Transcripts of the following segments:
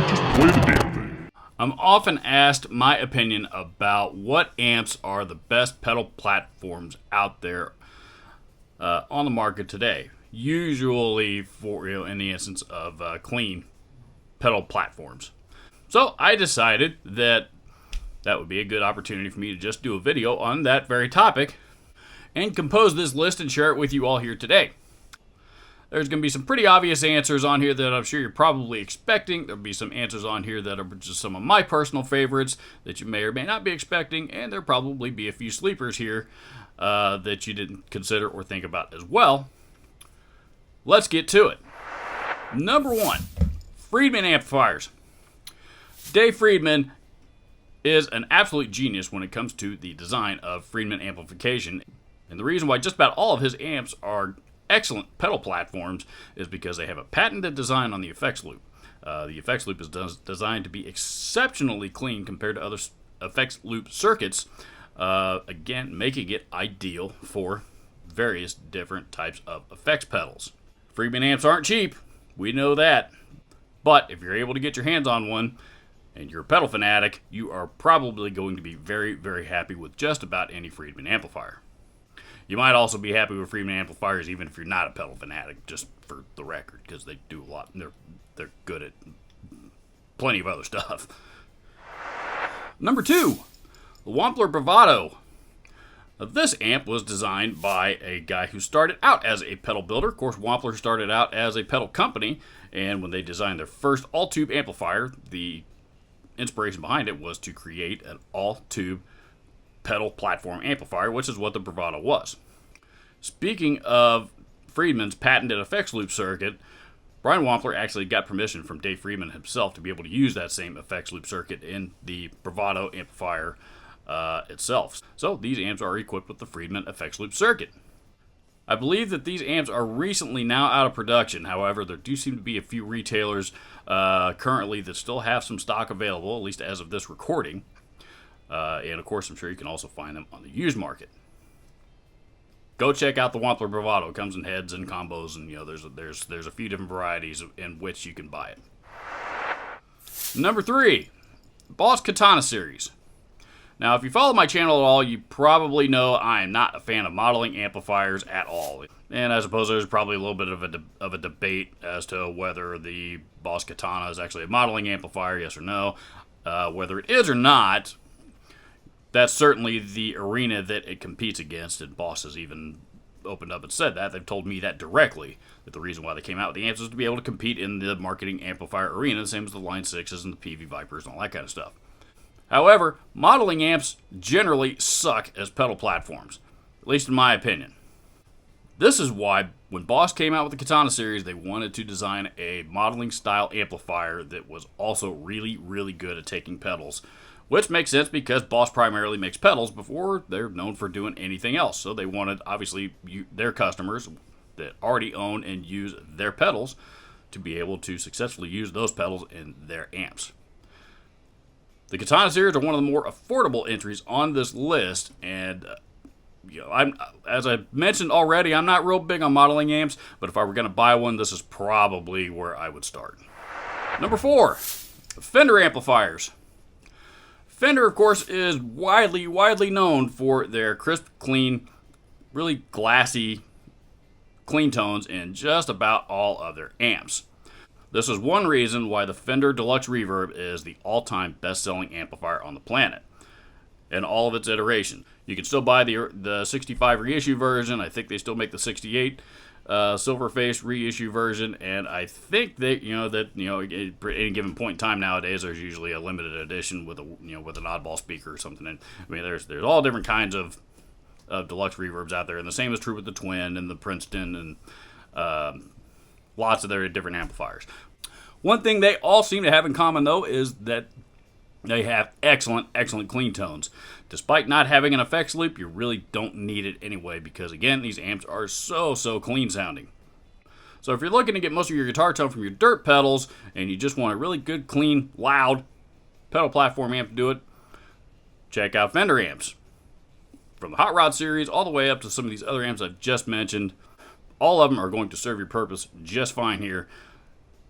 Just play the damn thing. I'm often asked my opinion about what amps are the best pedal platforms out there on the market today. Usually for in the instance of clean pedal platforms. So I decided that would be a good opportunity for me to just do a video on that very topic and compose this list and share it with you all here today. There's going to be some pretty obvious answers on here that I'm sure you're probably expecting. There'll be some answers on here that are just some of my personal favorites that you may or may not be expecting, and there'll probably be a few sleepers here that you didn't consider or think about as well. Let's get to it. Number 1, Freedman amplifiers. Dave Freedman is an absolute genius when it comes to the design of Freedman amplification. And the reason why just about all of his amps are excellent pedal platforms is because they have a patented design on the effects loop. The effects loop is designed to be exceptionally clean compared to other effects loop circuits, again, making it ideal for various different types of effects pedals. Freedman amps aren't cheap, we know that, but if you're able to get your hands on one and you're a pedal fanatic, you are probably going to be very, very happy with just about any Freedman amplifier. You might also be happy with Freedman amplifiers even if you're not a pedal fanatic, just for the record, because they do a lot. They're good at plenty of other stuff. Number 2, the Wampler Bravado. Now, this amp was designed by a guy who started out as a pedal builder. Of course, Wampler started out as a pedal company, and when they designed their first all-tube amplifier, the inspiration behind it was to create an all-tube pedal platform amplifier, which is what the Bravado was. Speaking of Freedman's patented effects loop circuit, Brian Wampler actually got permission from Dave Freedman himself to be able to use that same effects loop circuit in the Bravado amplifier itself. So these amps are equipped with the Freedman effects loop circuit. I believe that these amps are recently now out of production. However, there do seem to be a few retailers currently that still have some stock available, at least as of this recording. And of course, I'm sure you can also find them on the used market. Go check out the Wampler Bravado. It comes in heads and combos, and there's a few different varieties in which you can buy it. Number 3, Boss Katana Series. Now, if you follow my channel at all, you probably know I am not a fan of modeling amplifiers at all. And I suppose there's probably a little bit of a debate as to whether the Boss Katana is actually a modeling amplifier, yes or no. Whether it is or not, that's certainly the arena that it competes against, and Boss has even opened up and said that. They've told me that directly, that the reason why they came out with the amps is to be able to compete in the marketing amplifier arena, the same as the Line 6s and the PV Vipers and all that kind of stuff. However, modeling amps generally suck as pedal platforms, at least in my opinion. This is why, when Boss came out with the Katana series, they wanted to design a modeling style amplifier that was also really, really good at taking pedals. Which makes sense because Boss primarily makes pedals before they're known for doing anything else. So they wanted, obviously, their customers that already own and use their pedals to be able to successfully use those pedals in their amps. The Katana series are one of the more affordable entries on this list, and as I mentioned already, I'm not real big on modeling amps, but if I were going to buy one, this is probably where I would start. Number 4, Fender amplifiers. Fender, of course, is widely known for their crisp, clean, really glassy, clean tones in just about all of their amps. This is one reason why the Fender Deluxe Reverb is the all-time best-selling amplifier on the planet, in all of its iterations. You can still buy the 65 reissue version. I think they still make the 68 silver-faced reissue version, and I think that at any given point in time nowadays, there's usually a limited edition with with an oddball speaker or something. And I mean, there's all different kinds of deluxe reverbs out there, and the same is true with the Twin and the Princeton and lots of their different amplifiers. One thing they all seem to have in common, though, is that they have excellent clean tones. Despite not having an effects loop, you really don't need it anyway because, again, these amps are so clean sounding. So if you're looking to get most of your guitar tone from your dirt pedals and you just want a really good, clean, loud pedal platform amp to do it, check out Fender amps. From the Hot Rod series all the way up to some of these other amps I've just mentioned, all of them are going to serve your purpose just fine here.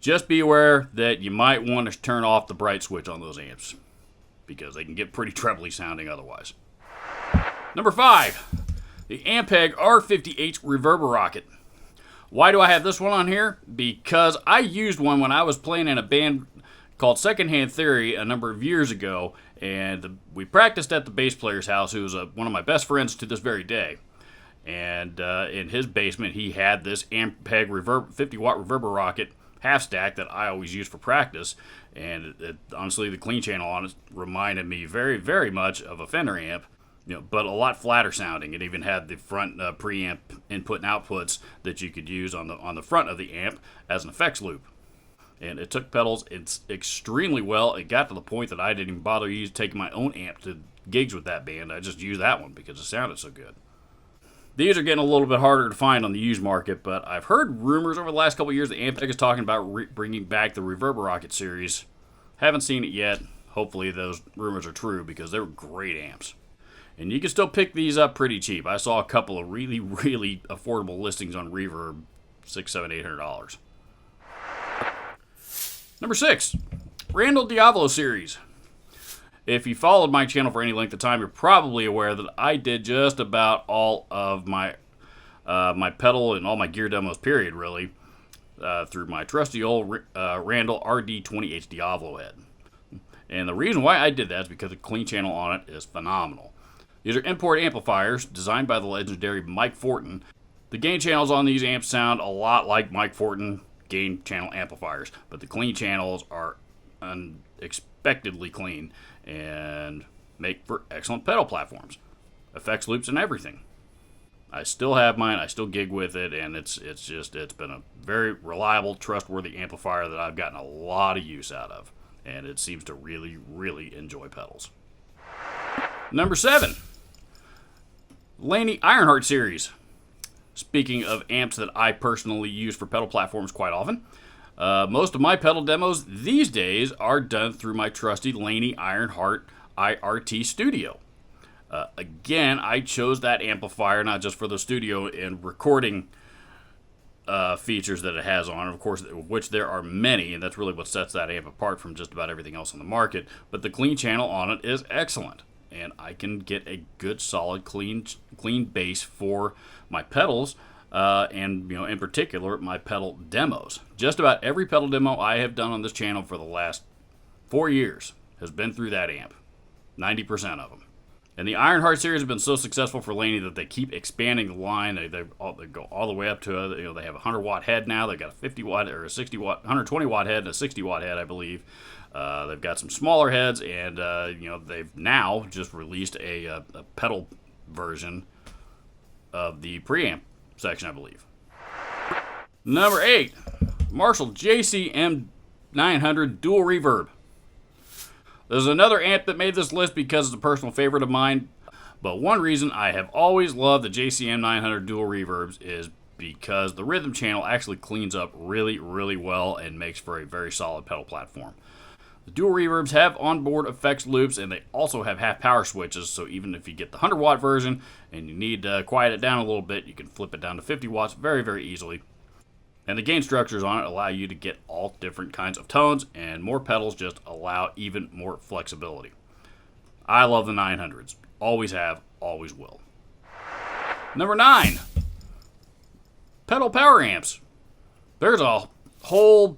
Just be aware that you might want to turn off the bright switch on those amps because they can get pretty trebly sounding otherwise. Number 5, the Ampeg R50H Reverb Rocket. Why do I have this one on here? Because I used one when I was playing in a band called Secondhand Theory a number of years ago, and we practiced at the bass player's house, who was one of my best friends to this very day. And in his basement, he had this Ampeg 50-watt Reverb Rocket half stack that I always use for practice, and honestly, the clean channel on it reminded me very, very much of a Fender amp. But a lot flatter sounding. It even had the front preamp input and outputs that you could use on the front of the amp as an effects loop. And it took pedals extremely well. It got to the point that I didn't even bother taking my own amp to gigs with that band. I just used that one because it sounded so good. These are getting a little bit harder to find on the used market, but I've heard rumors over the last couple of years that Ampeg is talking about bringing back the Reverb Rocket series. Haven't seen it yet. Hopefully those rumors are true because they were great amps. And you can still pick these up pretty cheap. I saw a couple of really, really affordable listings on Reverb, $600, $700, $800. Number 6, Randall Diablo Series. If you followed my channel for any length of time, you're probably aware that I did just about all of my my pedal and all my gear demos, period, really, through my trusty old Randall RD20H Diablo head. And the reason why I did that is because the clean channel on it is phenomenal. These are import amplifiers designed by the legendary Mike Fortin. The gain channels on these amps sound a lot like Mike Fortin gain channel amplifiers, but the clean channels are unexpectedly clean and make for excellent pedal platforms, effects loops, and everything. I still have mine. I still gig with it, and it's been a very reliable, trustworthy amplifier that I've gotten a lot of use out of, and it seems to really, really enjoy pedals. Number 7. Laney Ironheart Series. Speaking of amps that I personally use for pedal platforms quite often, most of my pedal demos these days are done through my trusty Laney Ironheart IRT Studio. Again, I chose that amplifier not just for the studio and recording features that it has on it, of course, which there are many, and that's really what sets that amp apart from just about everything else on the market, but the clean channel on it is excellent. And I can get a good, solid, clean bass for my pedals, and in particular, my pedal demos. Just about every pedal demo I have done on this channel for the last 4 years has been through that amp, 90% of them. And the Ironheart series have been so successful for Laney that they keep expanding the line. They go all the way up to they have a 100-watt head now. They've got a 50-watt or a 60-watt, 120-watt head and a 60-watt head, I believe. They've got some smaller heads, and they've now just released a pedal version of the preamp section, I believe. Number 8, Marshall JC120 Dual Reverb. There's another amp that made this list because it's a personal favorite of mine, but one reason I have always loved the JC120 Dual Reverbs is because the rhythm channel actually cleans up really, really well and makes for a very solid pedal platform. The dual reverbs have onboard effects loops, and they also have half power switches, so even if you get the 100-watt version and you need to quiet it down a little bit, you can flip it down to 50 watts very, very easily. And the gain structures on it allow you to get all different kinds of tones, and more pedals just allow even more flexibility. I love the 900s. Always have, always will. Number 9, pedal power amps. There's a whole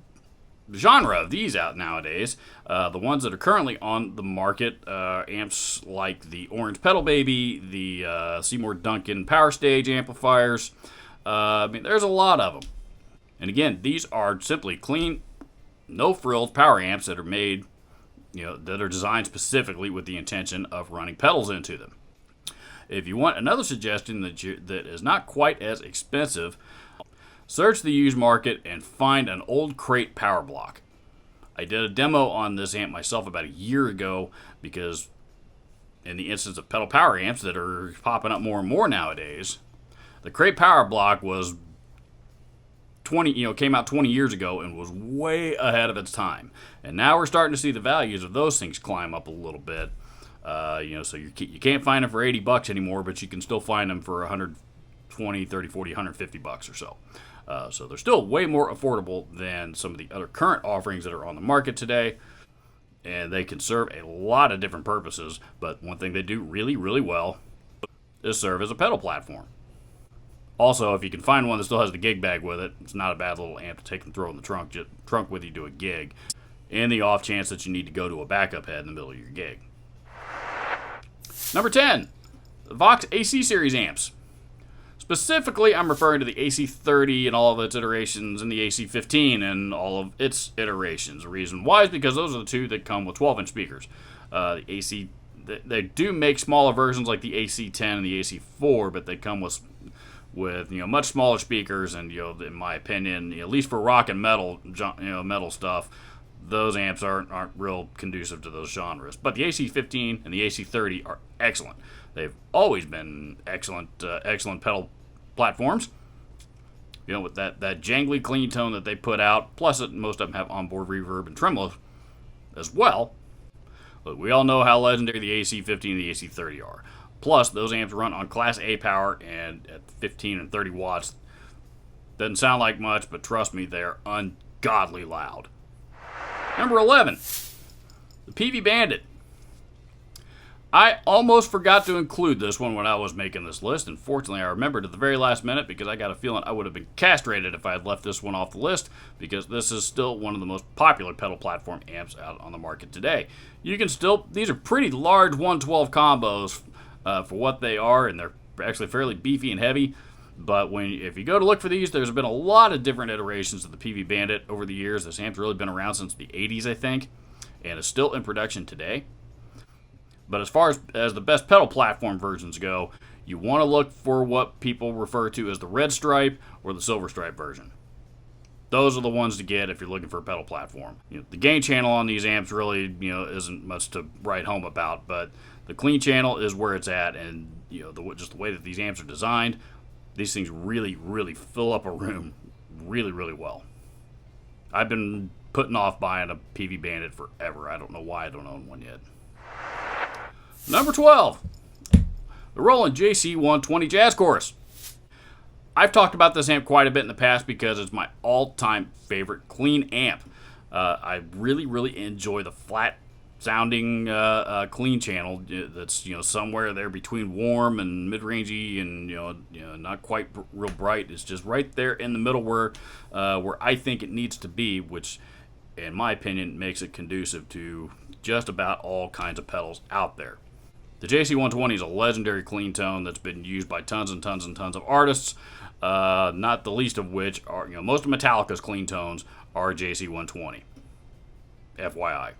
genre of these out nowadays. The ones that are currently on the market, amps like the Orange Pedal Baby, the Seymour Duncan Power Stage amplifiers. There's a lot of them. And again, these are simply clean, no frills power amps that are made, that are designed specifically with the intention of running pedals into them. If you want another suggestion that is not quite as expensive, search the used market and find an old crate power block. I did a demo on this amp myself about a year ago because in the instance of pedal power amps that are popping up more and more nowadays, the crate power block was came out 20 years ago and was way ahead of its time. And now we're starting to see the values of those things climb up a little bit. So you can't find them for $80 anymore, but you can still find them for $120, $30, $40, $150 or so. So they're still way more affordable than some of the other current offerings that are on the market today. And they can serve a lot of different purposes, but one thing they do really, really well is serve as a pedal platform. Also, if you can find one that still has the gig bag with it, it's not a bad little amp to take and throw in the trunk with you to a gig, in the off chance that you need to go to a backup head in the middle of your gig. Number 10, the Vox AC Series amps. Specifically, I'm referring to the AC30 and all of its iterations, and the AC15 and all of its iterations. The reason why is because those are the two that come with 12-inch speakers. The AC, they do make smaller versions like the AC10 and the AC4, but they come with much smaller speakers, and in my opinion, at least for rock and metal, metal stuff, those amps aren't real conducive to those genres. But the AC15 and the AC30 are excellent. They've always been excellent pedal platforms. With that jangly clean tone that they put out, plus most of them have onboard reverb and tremolo as well. But we all know how legendary the AC50 and the AC30 are. Plus, those amps run on Class A power and at 15 and 30 watts. Doesn't sound like much, but trust me, they're ungodly loud. Number 11, the Pey Bandit. I almost forgot to include this one when I was making this list, and fortunately I remembered at the very last minute because I got a feeling I would have been castrated if I had left this one off the list, because this is still one of the most popular pedal platform amps out on the market today. These are pretty large 112 combos for what they are, and they're actually fairly beefy and heavy. But if you go to look for these, there's been a lot of different iterations of the Pey Bandit over the years. This amp's really been around since the 80s, I think, and is still in production today. But as far as the best pedal platform versions go, you want to look for what people refer to as the red stripe or the silver stripe version. Those are the ones to get if you're looking for a pedal platform. The gain channel on these amps really, isn't much to write home about, but the clean channel is where it's at, and just the way that these amps are designed, these things really, really fill up a room really, really well. I've been putting off buying a Pey Bandit forever. I don't know why I don't own one yet. Number 12, the Rolland JC120 Jazz Chorus. I've talked about this amp quite a bit in the past because it's my all-time favorite clean amp. I really, really enjoy the flat sounding clean channel that's somewhere there between warm and mid-rangey and not quite real bright. It's just right there in the middle where I think it needs to be, which in my opinion makes it conducive to just about all kinds of pedals out there. The JC120 is a legendary clean tone that's been used by tons and tons and tons of artists, not the least of which are, most of Metallica's clean tones are JC120. FYI.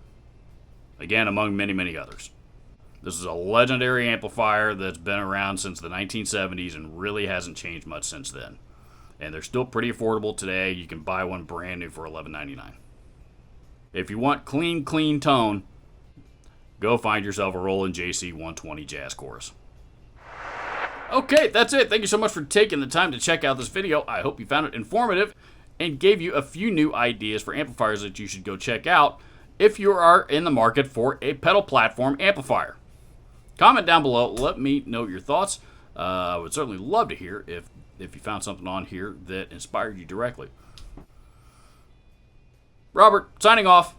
Again, among many, many others. This is a legendary amplifier that's been around since the 1970s and really hasn't changed much since then. And they're still pretty affordable today. You can buy one brand new for $11.99. If you want clean tone, go find yourself a Rolland JC120 Jazz Chorus. Okay, that's it. Thank you so much for taking the time to check out this video. I hope you found it informative and gave you a few new ideas for amplifiers that you should go check out if you are in the market for a pedal platform amplifier. Comment down below. Let me know your thoughts. I would certainly love to hear if you found something on here that inspired you directly. Robert, signing off.